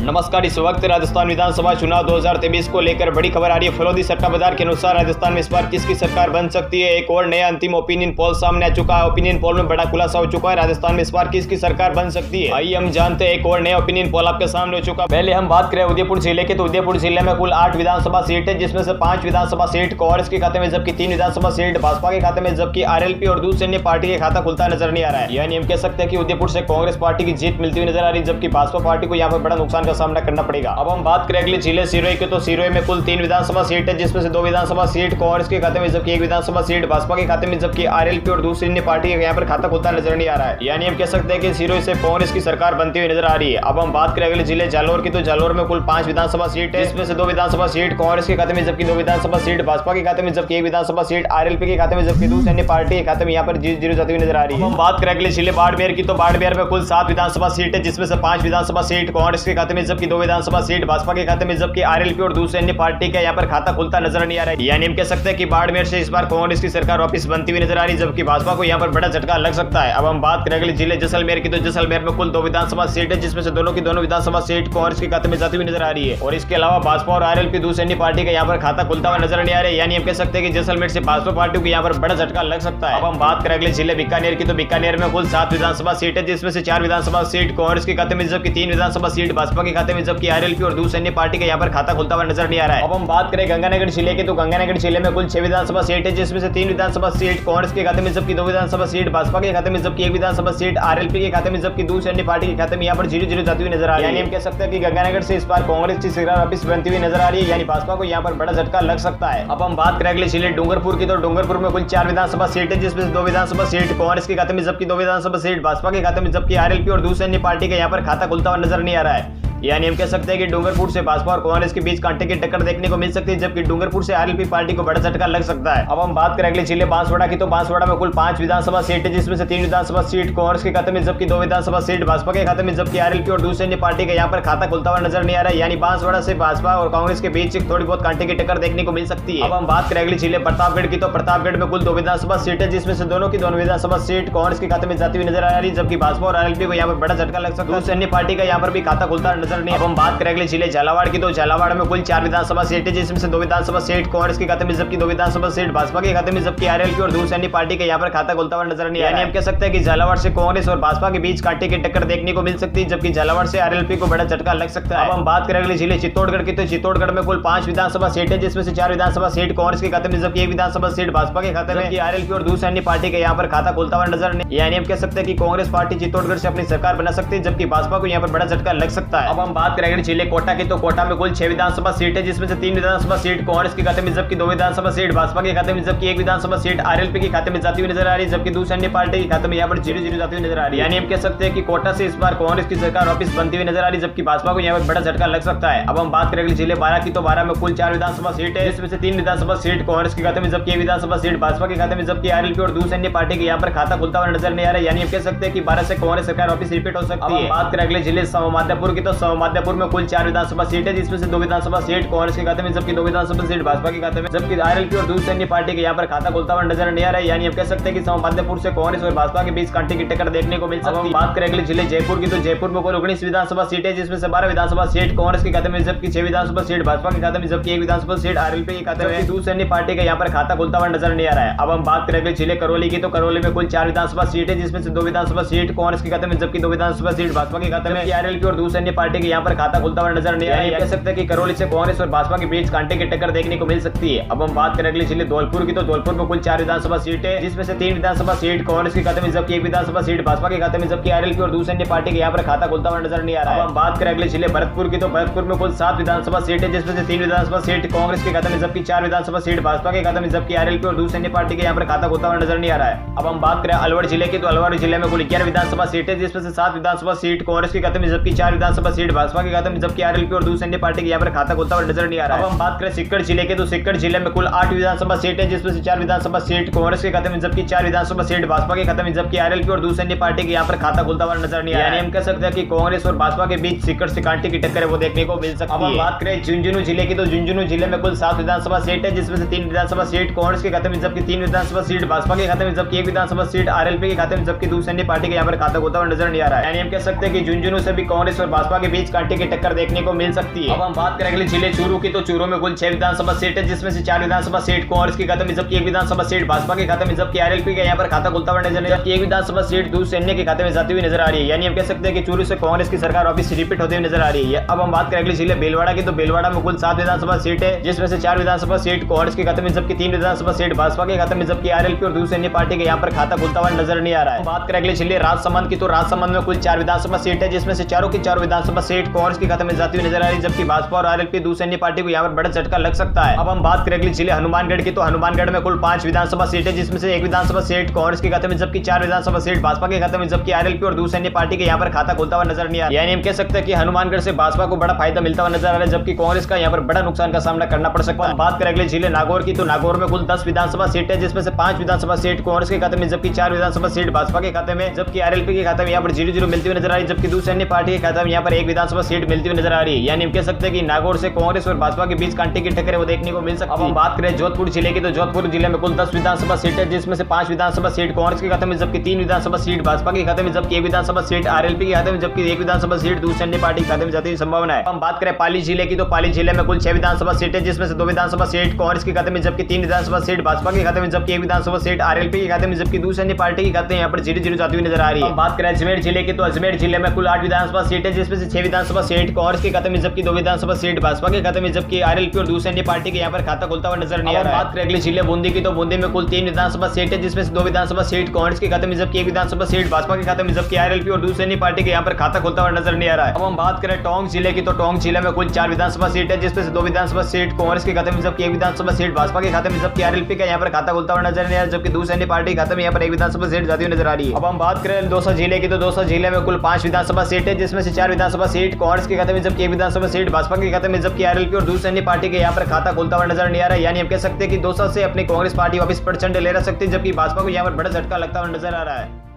नमस्कार। इस वक्त राजस्थान विधानसभा चुनाव 2023 को लेकर बड़ी खबर आ रही है। फलोदी सट्टा बाजार के अनुसार राजस्थान में इस बार किसकी सरकार बन सकती है। एक और नया अंतिम ओपिनियन पोल सामने आ चुका है। ओपिनियन पोल में बड़ा खुलासा हो चुका है। राजस्थान में इस बार किसकी सरकार बन सकती है, आइए हम जानते हैं। एक और नया ओपिनियन पोल आपके सामने हो चुका है। पहले हम बात करें उदयपुर जिले के, तो उदयपुर जिले में कुल 8 विधानसभा सीट है, जिसमें से 5 विधानसभा सीट कांग्रेस के खाते में, जबकि 3 विधानसभा सीट भाजपा के खाते में, जबकि आरएलपी और दूसरी अन्य पार्टी के खाता खुलता नजर नहीं आ रहा है। यानी हम कह सकते हैं कि उदयपुर से कांग्रेस पार्टी की जीत मिलती हुई नजर आ रही है, जबकि भाजपा पार्टी को यहाँ पर बड़ा नुकसान का सामना करना पड़ेगा। अब हम बात करें अगले जिले सिरोही के, तो सिरोही में कुल 3 विधानसभा सीट है, जिसमें से 2 विधानसभा सीट कांग्रेस के खाते में, जबकि 1 विधानसभा सीट भाजपा के खाते में, जबकि आरएलपी और दूसरी अन्य पार्टी के यहाँ पर खाता खुलता नजर नहीं आ रहा है। यानी हम कह सकते हैं कि सिरोही से कांग्रेस की सरकार बनती हुई नजर आ रही है। अब हम बात करें अगले जिले जालौर की, तो जालौर में कुल 5 विधानसभा सीट है, जिसमें से 2 विधानसभा सीट कांग्रेस के खाते में, जबकि 2 विधानसभा सीट भाजपा के खाते में, जबकि 1 विधानसभा सीट आरएलपी के खाते में, जबकि दूसरी अन्य पार्टी के खाते में यहाँ पर जीत जीरो जाती हुई नजर आ रही है। हम बात करें अगले जिले बाड़मेर की, तो बाड़मेर में कुल 7 विधानसभा सीट है, जिसमें से 5 विधानसभा सीट कांग्रेस के खाते में, जबकि 2 विधानसभा सीट भाजपा के खाते में, जबकि आरएलपी और दूसरी अन्य पार्टी का यहाँ पर खाता खुलता नजर नहीं आ रहा है। यानी हम कह सकते हैं कि बाड़मेर से इस बार कांग्रेस की सरकार वापस बनती हुई नजर आ रही है, जबकि भाजपा को यहाँ पर बड़ा झटका लग सकता है। अब हम बात करें अगले जिले जैसलमेर की, तो जैसलमेर में कुल 2 विधानसभा सीट है, जिसमें से दोनों की दोनों विधानसभा सीट कांग्रेस के खाते में जाती हुई नजर आ रही है, और इसके अलावा भाजपा और आरएलपी दूसरी अन्य पार्टी का यहाँ पर खाता खुलता हुआ नजर नहीं आ रहा है। यानी हम कह सकते हैं कि जैसलमेर से भाजपा पार्टी को यहाँ पर बड़ा झटका लग सकता है। अब हम बात करें अगले जिले बीकानेर की, तो बीकानेर में कुल 7 विधानसभा सीट है, जिसमें से 4 विधानसभा सीट कांग्रेस के खाते में, जबकि 3 विधानसभा सीट भाजपा के खाते में, जबकि आरएलपी और दूसरी अन्य पार्टी का यहाँ पर खाता खुलता हुआ नजर नहीं आ रहा है। अब हम बात करें गंगानगर जिले की, तो गंगानगर जिले में कुल 6 विधानसभा सीट है, जिसमें से 3 विधानसभा सीट कांग्रेस के खाते में, जबकि 2 विधानसभा सीट भाजपा के खाते में, जबकि 1 विधानसभा सीट आरएलपी के खाते में, जबकि दूसरी अन्य पार्टी के खाते में यहाँ पर 0-0 जाती हुई नजर आ रही है। यानी हम कह सकते हैं कि गंगानगर से इस बार कांग्रेस की सरकार वापस बनती हुई नजर आ रही है, यानी भाजपा को यहाँ पर बड़ा झटका लग सकता है। अब हम बात करें अगले जिले डूंगरपुर की, तो डूंगरपुर में कुल 4 विधानसभा सीट है, जिसमें से 2 विधानसभा सीट कांग्रेस के खाते में, जबकि 2 विधानसभा सीट भाजपा के खाते में, जबकि आरएलपी और दूसरी अन्य पार्टी का यहाँ पर खाता खुलता हुआ नजर नहीं आ रहा है। यानी हम कह सकते हैं कि डूंगरपुर से भाजपा और कांग्रेस के बीच कांटे की टक्कर देखने को मिल सकती है, जबकि डूंगरपुर से आरएलपी पार्टी को बड़ा झटका लग सकता है। अब हम बात करें अगले जिले बांसवाड़ा की, तो बांसवाड़ा में कुल 5 विधानसभा सीट है, जिसमें से 3 विधानसभा सीट कांग्रेस के खाते में, जबकि 2 विधानसभा सीट भाजपा के खाते में, जबकि आरएलपी और दूसरी अन्य पार्टी का यहाँ पर खाता खुलता हुआ नजर नहीं आ रहा है। यानी बांसवाड़ा से भाजपा और कांग्रेस के बीच थोड़ी बहुत कांटे की टक्कर देखने को मिल सकती है। अब हम बात करें अगले जिले प्रतापगढ़ की, तो प्रतापगढ़ में कुल 2 विधानसभा सीट है, जिसमें से दोनों की दोनों विधानसभा सीट कांग्रेस के खाते में जाती हुई नजर आ रही है, जबकि भाजपा और आरएलपी को यहाँ पर बड़ा झटका लग सकता है। दूसरी अन्य पार्टी का यहाँ पर भी खाता खुलता नजर नहीं। अब हम बात अगले जिले झालावाड़ की, तो झालावाड़ में कुल 4 विधानसभा सीट है, जिसमें से 2 विधानसभा सीट कांग्रेस के खाते में, जबकि 2 विधानसभा सीट भाजपा के खाते में, जबकि आरएलपी और दूसरी अन्य पार्टी के यहाँ पर खाता खुलता हुआ नजर नहीं आ रहा है। हम कह सकते हैं कि झालावाड़ से कांग्रेस और भाजपा के बीच कांटे की टक्कर देखने को मिल सकती है, जबकि झालावाड़ से आरएलपी को बड़ा झटका लग सकता है। अब हम बात करें अगले जिले चित्तौड़गढ़ की, तो चित्तौड़गढ़ में कुल 5 विधानसभा सीट है, जिसमें से 4 विधानसभा सीट कांग्रेस के खाते में, जबकि 1 विधानसभा सीट भाजपा के खाते में, जबकि आरएलपी और दूसरी अन्य पार्टी के यहाँ पर खाता खुलता हुआ नजर नहीं। यानी हम कह सकते हैं कि कांग्रेस पार्टी चित्तौड़गढ़ से अपनी सरकार बना सकती है, जबकि भाजपा को यहाँ पर बड़ा झटका लग सकता है। अब हम बात करेंगे जिले कोटा की, तो कोटा में कुल 6 विधानसभा सीट है, जिसमें से 3 विधानसभा सीट कांग्रेस के खाते में, जबकि 2 विधानसभा सीट भाजपा के खाते में, जबकि 1 विधानसभा सीट आरएलपी के खाते में जाती हुई नजर आ रही है, जबकि दूसरी अन्य पार्टी के खाते में यहाँ पर 0-0 जाती हुई नजर आ रही है। यानी हम कह सकते हैं कि कोटा से इस बार कांग्रेस की सरकार वापस बनती हुई नजर आ रही है, जबकि भाजपा को यहाँ पर बड़ा झटका लग सकता है। अब हम बात करेंगे जिले 12 की, तो 12 में कुल 4 विधानसभा सीट है, जिसमें से 3 विधानसभा सीट कांग्रेस के खाते में, जबकि 1 विधानसभा सीट भाजपा के खाते में, जबकि आरएलपी और दूसरी अन्य पार्टी के यहाँ पर खाता खुलता हुआ नजर नहीं आ रहा है। यानी हम कह सकते हैं कि 12 से कांग्रेस सरकार वापस रिपीट हो सकती है। बात करें अगले जिले सवामाध्यपुर की, तो सवामाध्यपुर में कुल 4 विधानसभा सीट है, जिसमें से 2 विधानसभा सीट कांग्रेस के खाते में, जबकि 2 विधानसभा सीट भाजपा के खाते में, जबकि आरएलपी और दूसरी अन्य पार्टी के यहाँ पर खाता खुलता हुआ नजर नहीं आ रहा है। यानी हम कह सकते हैं कि सवामाध्यपुर से कांग्रेस और भाजपा के बीच कांटे की टक्कर देखने को मिल सकती है। बात करें अगले जिले जयपुर की, तो जयपुर में कुल 19 विधानसभा सीट है, जिसमें से 12 विधानसभा सीट कांग्रेस के खाते में, जबकि 6 विधानसभा सीट भाजपा के खाते में, जबकि 1 विधानसभा सीट आरएलपी के खाते में, दूसरी अन्य पार्टी का यहाँ पर खाता खुलता हुआ नजर नहीं आ रहा है। अब हम बात करेंगे जिले करौली की, तो करौली में कुल 4 विधानसभा सीट है, जिसमें से 2 विधानसभा सीट कांग्रेस के खाते में, जबकि 2 विधानसभा सीट भाजपा के खाते में, आरएलपी और दूसरी अन्य पार्टी के यहाँ पर खाता खुलता हुआ नजर नहीं आ रहा है। कह सकते हैं कि करौली से कांग्रेस और भाजपा के बीच कांटे की टक्कर देखने को मिल सकती है। अब हम बात करें अगले जिले धौलपुर की, तो धौलपुर में कुल 4 विधानसभा सीट है, जिसमें से 3 विधानसभा सीट कांग्रेस के खाते में, जबकि 1 विधानसभा सीट भाजपा के खाते में, जबकि आरएलपी और दूसरी अन्य पार्टी के यहाँ पर खाता खुलता हुआ नजर नहीं आ रहा है। अब हम बात करें अगले जिले भरतपुर की, तो भरतपुर में कुल 7 विधानसभा सीट है, जिसमें से 3 विधानसभा सीट कांग्रेस के खाते में, जबकि 4 विधानसभा सीट भाजपा के खाते में, जबकि आरएलपी और दूसरी अन्य पार्टी के यहाँ पर खाता खुलता हुआ नजर नहीं आ रहा है। अब हम बात करें अलवर जिले की, तो अलवर जिले में कुल 11 विधानसभा सीट है, जिसमें से 7 विधानसभा सीट कांग्रेस के खाते में, जबकि 4 विधानसभा सीट भाजपा के खाते में, जबकि आरएलपी और दूसरी अन्य पार्टी के यहाँ पर खाता खुलता हुआ नजर नहीं आ रहा है। अब हम बात करें सिक्कर जिले के, तो सिक्कर जिले में कुल 8 विधानसभा सीट है, जिसमें से 4 विधानसभा सीट कांग्रेस के खाते में, जबकि 4 विधानसभा सीट भाजपा के खाते में, जबकि आरएलपी और दूसरी अन्य पार्टी के यहाँ पर खाता खुलता हुआ नजर नहीं आ रहा है। यानी हम कह सकते हैं कि कांग्रेस और भाजपा के बीच सिक्कर से कांटे की टक्कर है वो देखने को मिल सकती है। अब हम बात करें झुंझुनू जिले की, तो झुंझुनू जिले में कुल 7 विधानसभा सीट है, जिसमें से 3 विधानसभा सीट कांग्रेस के खाते में, जबकि 3 विधानसभा सीट भाजपा के खाते में, जबकि 1 विधानसभा सीट आरएलपी के खाते में, जबकि दूसरी अन्य पार्टी के यहाँ पर खाता खुलता हुआ नजर नहीं आ रहा है। यानी हम कह सकते हैं कि झुंझुनू से भी कांग्रेस और भाजपा के बीच कांटे की टक्कर देखने को मिल सकती है। अब हम बात करें अगले जिले चूरू की, तो चूरू में कुल 6 विधानसभा सीट है, जिसमें से 4 विधानसभा सीट कांग्रेस के खाते में, जबकि 1 विधानसभा सीट भाजपा के खाते में, जबकि आरएलपी का यहाँ पर खाता खुलता हुआ नजर नहीं, जबकि 1 विधानसभा सीट दूसरे सैन्य के खाते में जाती हुई नजर आ रही है। यानी हम कह सकते हैं कि चूरू से कांग्रेस की सरकार वापस रिपीट होती हुई नजर आ रही है। अब हम बात करें अगले जिले भीलवाड़ा की, तो भीलवाड़ा में कुल 7 विधानसभा सीट है, जिसमें से 4 विधानसभा सीट कांग्रेस के खाते में, जबकि 3 विधानसभा सीट भाजपा के खाते में, जबकि आरएलपी और दूसरी अन्य पार्टी के यहाँ पर खाता खुलता हुआ नजर नहीं आ रहा है। बात करें अगले जिले राजसमंद की, तो राजसमंद में कुल 4 विधानसभा सीट है, जिसमें से चारों की चारों विधानसभा सीट कांग्रेस के खाते में जाती हुई नजर आ रही है, जबकि भाजपा और आरएलपी दूसरी अन्य पार्टी को यहाँ पर बड़ा झटका लग सकता है। अब हम बात करें अगले जिले हनुमानगढ़ की, तो हनुमानगढ़ में कुल 5 विधानसभा सीट है, जिसमें से 1 विधानसभा सीट कांग्रेस के खाते में, जबकि 4 विधानसभा सीट भाजपा के खाते में, जबकि आरएलपी और दूसरी अन्य पार्टी के यहाँ पर खाता खुलता हुआ नजर नहीं आ रहा है। यानी हम कह सकते हैं कि हनुमानगढ़ से भाजपा को बड़ा फायदा मिलता हुआ नजर आ रहा है, जबकि कांग्रेस का यहाँ पर बड़ा नुकसान का सामना करना पड़ सकता है। बात करें अगले जिले नागौर की, तो नागौर में कुल 10 विधानसभा सीट है, जिसमें से 5 विधानसभा सीट कांग्रेस के खाते में, जबकि 4 विधानसभा सीट भाजपा के खाते में, जबकि आरएलपी के खाते में यहाँ पर 0-0 मिलती हुई नजर आ रही है, जबकि दूसरी अन्य पार्टी के खाते में यहाँ पर 1 विधानसभा सीट मिलती हुई नजर आ रही है। यानी हम कह सकते हैं कि नागौर से कांग्रेस और भाजपा के बीच कांटे की टक्कर वो देखने को मिल सकती है। अब हम बात करें जोधपुर जिले की, तो जोधपुर जिले में कुल 10 विधानसभा सीट है, जिसमें से 5 विधानसभा सीट कांग्रेस के खाते में, जबकि 3 विधानसभा सीट भाजपा के खाते में, जबकि 1 विधानसभा सीट आरएलपी के खाते में, जबकि 1 विधानसभा सीट दूसरी अन्य पार्टी के खाते में जाती हुई संभावना है। हम बात करें पाली जिले की, तो पाली जिले में कुल 6 विधानसभा सीट है, जिसमें से 2 विधानसभा सीट कांग्रेस के खाते में, जबकि 3 विधानसभा सीट भाजपा के खाते में, जबकि 1 विधानसभा सीट आरएलपी के खाते में, जबकि दूसरी अन्य पार्टी के खाते में यहाँ पर 0-0 जाती हुई नजर आ रही है। बात करें अजमेर जिले की, तो अजमेर जिले में कुल 8 विधानसभा सीट है, जिसमें से 6 विधानसभा सीट कांग्रेस के खाते में, जबकि 2 विधानसभा सीट भाजपा के खाते में, जबकि आरएलपी और दूसरी अन्य पार्टी के यहाँ पर खाता खुलता हुआ नजर नहीं आ रहा है। बात करें अगले जिले बूंदी की, तो बूंदी में कुल 3 विधानसभा सीट है, जिसमें से 2 विधानसभा सीट कांग्रेस के खाते में, जबकि 1 विधानसभा सीट भाजपा के खाते में, जबकि आरएलपी और दूसरी अन्य पार्टी के यहाँ पर खाता खुलता हुआ नजर नहीं आ रहा है। अब हम बात करें टोंक जिले की, तो टोंक जिले में कुल 4 विधानसभा सीट है, जिसमें से 2 विधानसभा सीट कांग्रेस के खाते में, जबकि 1 विधानसभा सीट भाजपा के खाते में, जबकि आरएलपी का यहाँ पर खाता खुलता हुआ नजर नहीं आ रहा है, जबकि दूसरी अन्य पार्टी के खाते में यहाँ पर 1 विधानसभा सीट जाती हुई नजर आ रही है। अब हम बात करें दौसा जिले की, तो दौसा जिले में कुल 5 विधानसभा सीट है, जिसमें से 4 विधानसभा सीट कांग्रेस के खाते में, जबकि 1 विधानसभा सीट भाजपा के खाते में, जबकि आरएलपी और दूसरी अन्य पार्टी के यहाँ पर खाता खुलता हुआ नजर नहीं आ रहा है। यानी हम कह सकते हैं कि दौसा से अपनी कांग्रेस पार्टी वापस प्रचंड ले रह सकती है, जबकि भाजपा को यहाँ पर बड़ा झटका लगता हुआ नजर आ रहा है।